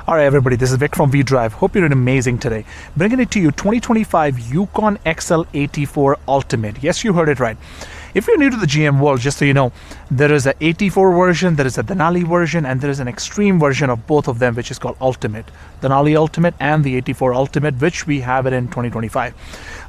All right, everybody, this is Vic from VDrive. Hope you're doing amazing today. Bringing it to you, 2025 Yukon XL AT4 Ultimate. Yes, you heard it right. If you're new to the GM world, just so you know, there is an AT4 version, there is a Denali version, and there is an extreme version of both of them, which is called Ultimate. Denali Ultimate and the AT4 Ultimate, which we have it in 2025.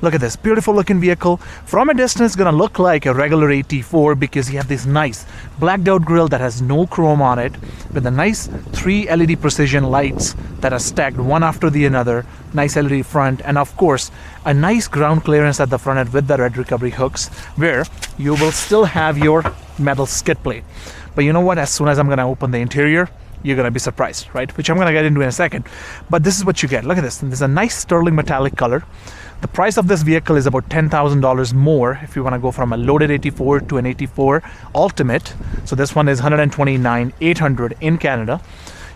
Look at this beautiful looking vehicle. From a distance, it's gonna look like a regular AT4 because you have this nice blacked out grille that has no chrome on it, with a nice 3 LED precision lights that are stacked one after the another, nice LED front, and of course a nice ground clearance at the front end with the red recovery hooks, where you will still have your metal skid plate. But you know what, as soon as I'm going to open the interior, you're going to be surprised, right? Which I'm going to get into in a second. But this is what you get. Look at this. There's a nice sterling metallic color. The price of this vehicle is about $10,000 more if you want to go from a loaded AT4 to an AT4 Ultimate. So this one is $129,800 in Canada.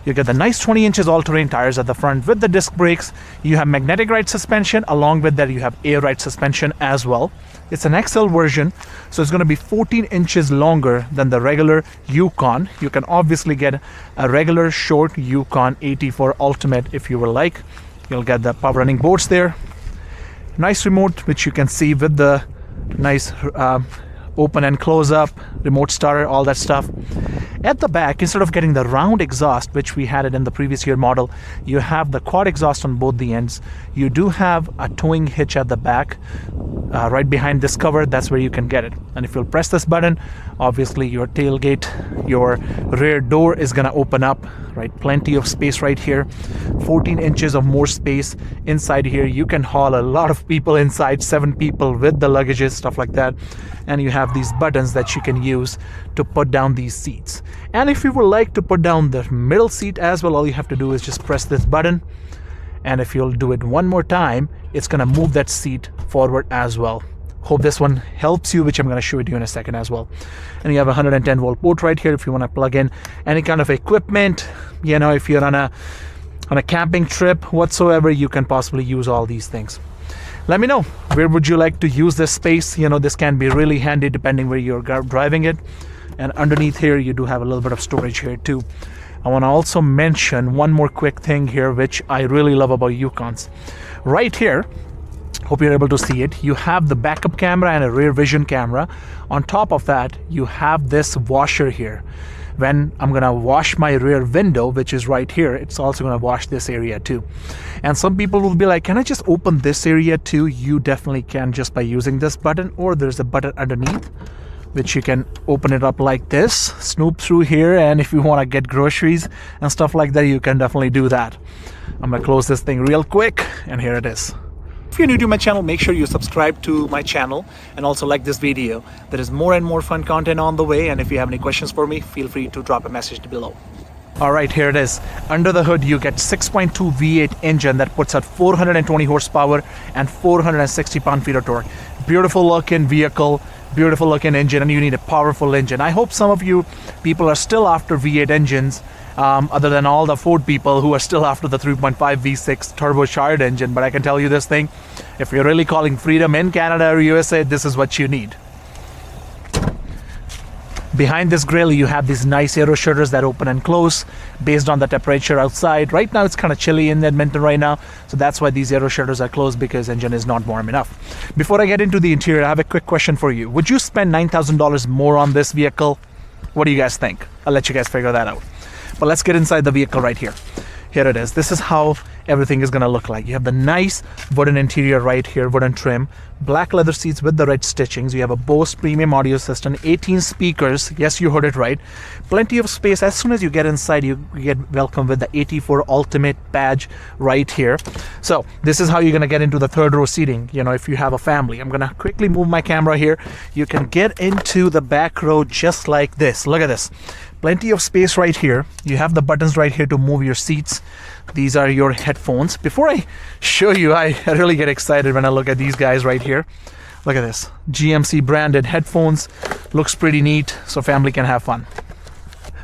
You get the nice 20 inches all-terrain tires at the front with the disc brakes. You have magnetic ride suspension. Along with that, you have air ride suspension as well. It's an XL version, so it's going to be 14 inches longer than the regular Yukon. You can obviously get a regular short Yukon AT4 Ultimate if you would like. You'll get the power running boards there. Nice remote, which you can see with the nice open and close up, remote starter, all that stuff. At the back, instead of getting the round exhaust, which we had it in the previous year model, you have the quad exhaust on both the ends. You do have a towing hitch at the back, right behind this cover. That's where you can get it. And if you'll press this button, obviously your tailgate, your rear door is gonna open up, right? Plenty of space right here. 14 inches of more space inside here. You can haul a lot of people inside, 7 people with the luggages, stuff like that. And you have these buttons that you can use to put down these seats. And if you would like to put down the middle seat as well, all you have to do is just press this button. And if you'll do it one more time, it's gonna move that seat forward as well. Hope this one helps you, which I'm gonna show it to you in a second as well. And you have a 110 volt port right here if you wanna plug in any kind of equipment. You know, if you're on a camping trip whatsoever, you can possibly use all these things. Let me know, where would you like to use this space? You know, this can be really handy depending where you're driving it. And underneath here, you do have a little bit of storage here too. I want to also mention one more quick thing here, which I really love about Yukons. Right here, hope you're able to see it, you have the backup camera and a rear vision camera. On top of that, you have this washer here. When I'm gonna wash my rear window, which is right here, it's also gonna wash this area too. And some people will be like, can I just open this area too? You definitely can, just by using this button, or there's a button underneath which you can open it up like this, snoop through here, and if you want to get groceries and stuff like that, you can definitely do that. I'm gonna close this thing real quick, and here it is. If you're new to my channel, make sure you subscribe to my channel and also like this video. There is more and more fun content on the way, and if you have any questions for me, feel free to drop a message below. All right, here it is. Under the hood, you get 6.2 V8 engine that puts out 420 horsepower and 460 pound-feet of torque. Beautiful looking vehicle, beautiful looking engine, and you need a powerful engine. I hope some of you people are still after V8 engines, other than all the Ford people who are still after the 3.5 V6 turbocharged engine. But I can tell you this thing, if you're really calling freedom in Canada or USA, this is what you need. Behind this grille, you have these nice aero shutters that open and close based on the temperature outside. Right now, it's kind of chilly in Edmonton right now, so that's why these aero shutters are closed, because engine is not warm enough. Before I get into the interior, I have a quick question for you. Would you spend $9,000 more on this vehicle? What do you guys think? I'll let you guys figure that out. But let's get inside the vehicle right here. Here it is. This is how everything is going to look like. You have the nice wooden interior right here, wooden trim, black leather seats with the red stitchings. You have a Bose premium audio system, 18 speakers. Yes, you heard it right. Plenty of space. As soon as you get inside, you get welcomed with the AT4 Ultimate badge right here. So this is how you're going to get into the third row seating, you know, if you have a family. I'm going to quickly move my camera here. You can get into the back row just like this. Look at this. Plenty of space right here. You have the buttons right here to move your seats. These are your headphones. Before I show you, I really get excited when I look at these guys right here. Look at this. GMC branded headphones. Looks pretty neat, so family can have fun.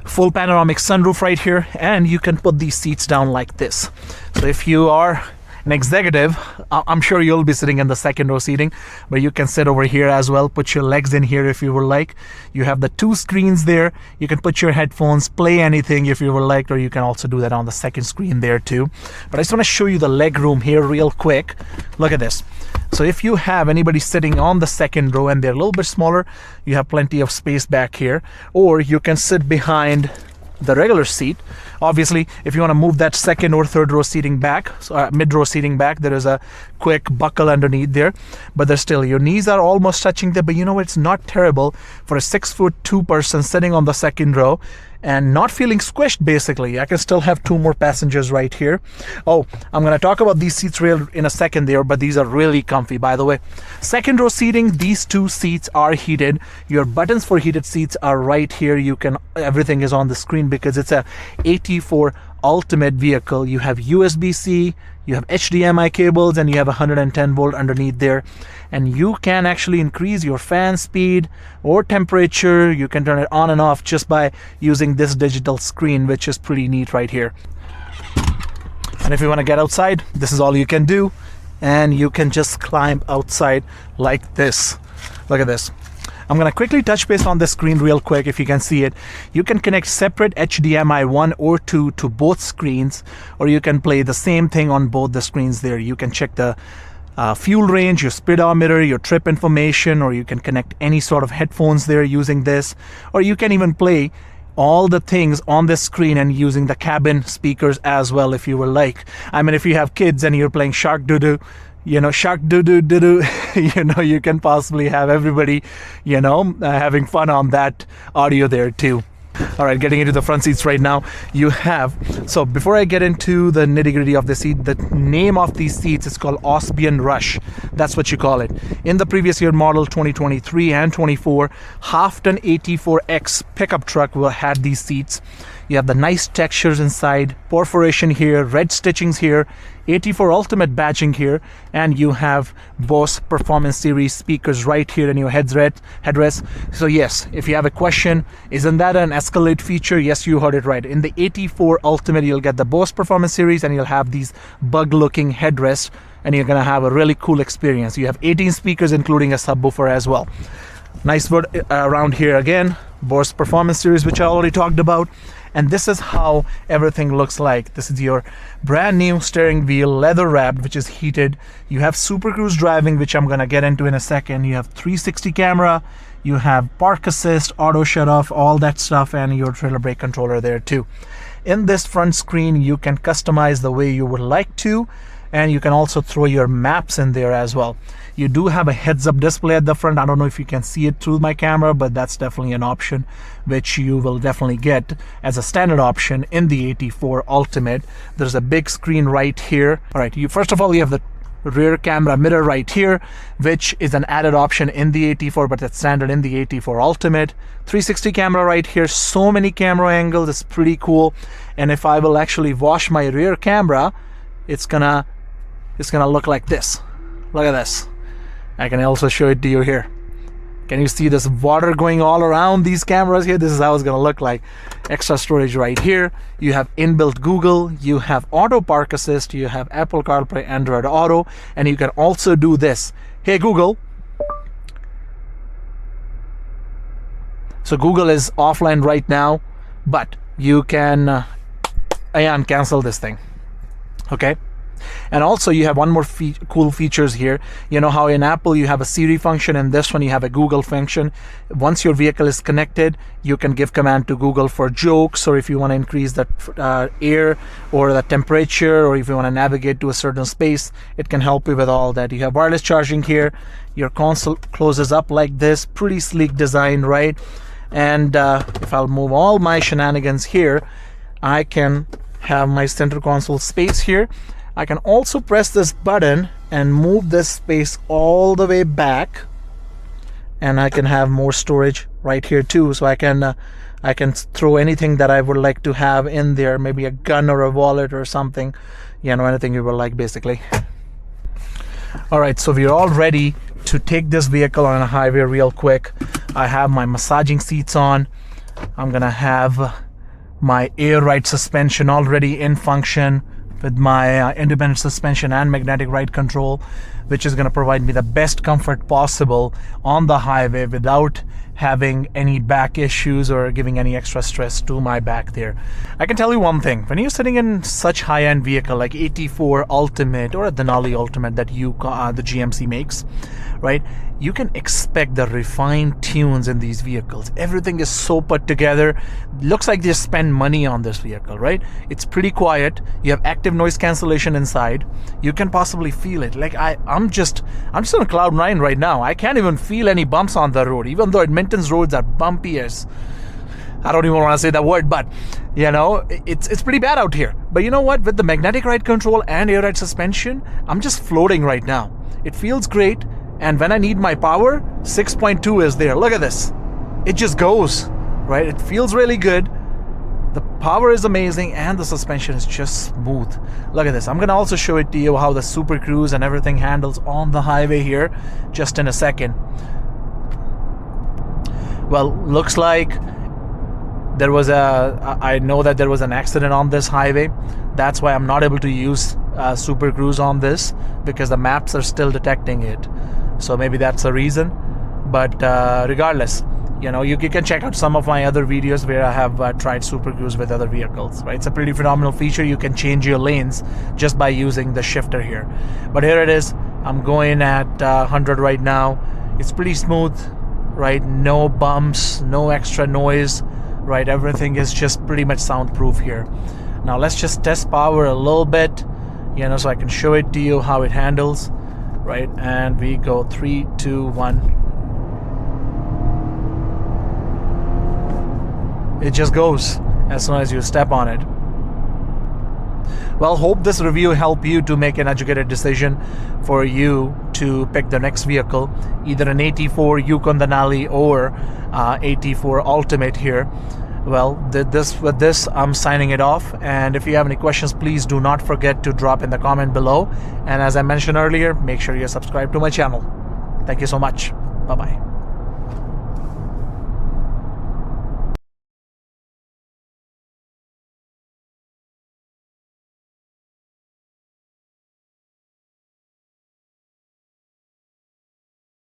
Full panoramic sunroof right here, and you can put these seats down like this. So if you are an executive, I'm sure you'll be sitting in the second row seating, but you can sit over here as well. Put your legs in here if you would like. You have the 2 screens there. You can put your headphones, play anything if you would like, or you can also do that on the second screen there too. But I just want to show you the leg room here real quick. Look at this. So if you have anybody sitting on the second row and they're a little bit smaller, you have plenty of space back here, or you can sit behind the regular seat. Obviously, if you want to move that second or third row seating back, mid row seating back, there is a quick buckle underneath there, but there's still, your knees are almost touching there, but you know, it's not terrible for a 6'2" person sitting on the second row and not feeling squished. Basically, I can still have 2 more passengers right here. Oh, I'm going to talk about these seats real in a second there, but these are really comfy, by the way. Second row seating, these 2 seats are heated. Your buttons for heated seats are right here. You can, everything is on the screen because it's a AT4 Ultimate vehicle. You have USB-C, you have HDMI cables, and you have 110 volt underneath there. And you can actually increase your fan speed or temperature. You can turn it on and off just by using this digital screen, which is pretty neat right here. And if you want to get outside, this is all you can do. And you can just climb outside like this. Look at this. I'm going to quickly touch base on the screen real quick if you can see it. You can connect separate HDMI 1 or 2 to both screens, or you can play the same thing on both the screens there. You can check the fuel range, your speedometer, your trip information, or you can connect any sort of headphones there using this, or you can even play all the things on the screen and using the cabin speakers as well if you would like. I mean, if you have kids and you're playing Shark Doo-Doo, Shark Doo-Doo, you can possibly have everybody, having fun on that audio there too. All right, getting into the front seats right now. So before I get into the nitty-gritty of the seat, the name of these seats is called Osbian Rush. That's what you call it. In the previous year model 2023 and 24, Hafton AT4X pickup truck had these seats. You have the nice textures inside, perforation here, red stitchings here, AT4 Ultimate badging here, and you have Bose Performance Series speakers right here in your headrest. So yes, if you have a question, isn't that an Escalade feature? Yes, you heard it right. In the AT4 Ultimate, you'll get the Bose Performance Series and you'll have these bug-looking headrests, and you're going to have a really cool experience. You have 18 speakers, including a subwoofer as well. Nice wood around here again, Bose Performance Series, which I already talked about. And this is how everything looks like. This is your brand new steering wheel, leather wrapped, which is heated. You have Super Cruise driving, which I'm going to get into in a second. You have 360 camera. You have park assist, auto shut off, all that stuff, and your trailer brake controller there too. In this front screen, you can customize the way you would like to, and you can also throw your maps in there as well. You do have a heads-up display at the front. I don't know if you can see it through my camera, but that's definitely an option which you will definitely get as a standard option in the AT4 Ultimate. There's a big screen right here. All right, first of all, you have the rear camera mirror right here, which is an added option in the AT4, but it's standard in the AT4 Ultimate. 360 camera right here, so many camera angles, it's pretty cool. And if I will actually wash my rear camera, it's gonna look like this. Look at this. I can also show it to you here. Can you see this water going all around these cameras here? This is how it's going to look like. Extra storage right here. You have inbuilt Google. You have auto park assist. You have Apple CarPlay, Android Auto. And you can also do this. Hey, Google. So Google is offline right now, but you can cancel this thing. Okay. And also you have one more cool features here. You know how in Apple you have a Siri function, and this one you have a Google function. Once your vehicle is connected, you can give command to Google for jokes, or if you want to increase the air or the temperature, or if you want to navigate to a certain space, it can help you with all that. You have wireless charging here. Your console closes up like this. Pretty sleek design, right? And if I'll move all my shenanigans here, I can have my center console space here. I can also press this button and move this space all the way back, and I can have more storage right here too. So I can throw anything that I would like to have in there, maybe a gun or a wallet or something, anything you would like, basically. All right, so we're all ready to take this vehicle on a highway real quick. I have my massaging seats on. I'm gonna have my air ride suspension already in function with my independent suspension and magnetic ride control, which is going to provide me the best comfort possible on the highway without having any back issues or giving any extra stress to my back there. I can tell you one thing, when you're sitting in such high-end vehicle like AT4 Ultimate or a Denali Ultimate that the GMC makes, right, you can expect the refined tunes in these vehicles. Everything is so put together. Looks like they spend money on this vehicle, right? It's pretty quiet. You have active noise cancellation inside. You can possibly feel it. Like I'm just on cloud nine right now. I can't even feel any bumps on the road, even though Edmonton's roads are bumpy as I don't even want to say that word, but you know, it's pretty bad out here. But you know what? With the magnetic ride control and air ride suspension, I'm just floating right now. It feels great. And when I need my power, 6.2 is there. Look at this. It just goes, right? It feels really good. The power is amazing and the suspension is just smooth. Look at this. I'm going to also show it to you how the Super Cruise and everything handles on the highway here just in a second. Well, looks like there was I know that there was an accident on this highway. That's why I'm not able to use Super Cruise on this, because the maps are still detecting it. So maybe that's the reason. But regardless, you know, you can check out some of my other videos where I have tried Super Cruise with other vehicles, right? It's a pretty phenomenal feature. You can change your lanes just by using the shifter here. But here it is. I'm going at 100 right now. It's pretty smooth, right? No bumps, no extra noise, right? Everything is just pretty much soundproof here. Now let's just test power a little bit, you know, so I can show it to you how it handles, right? And we go 3, 2, 1. It just goes as soon as you step on it. Well, hope this review helped you to make an educated decision for you to pick the next vehicle, either an AT4 Yukon Denali or AT4 Ultimate here. Well, with this, I'm signing it off. And if you have any questions, please do not forget to drop in the comment below. And as I mentioned earlier, make sure you're subscribed to my channel. Thank you so much. Bye-bye.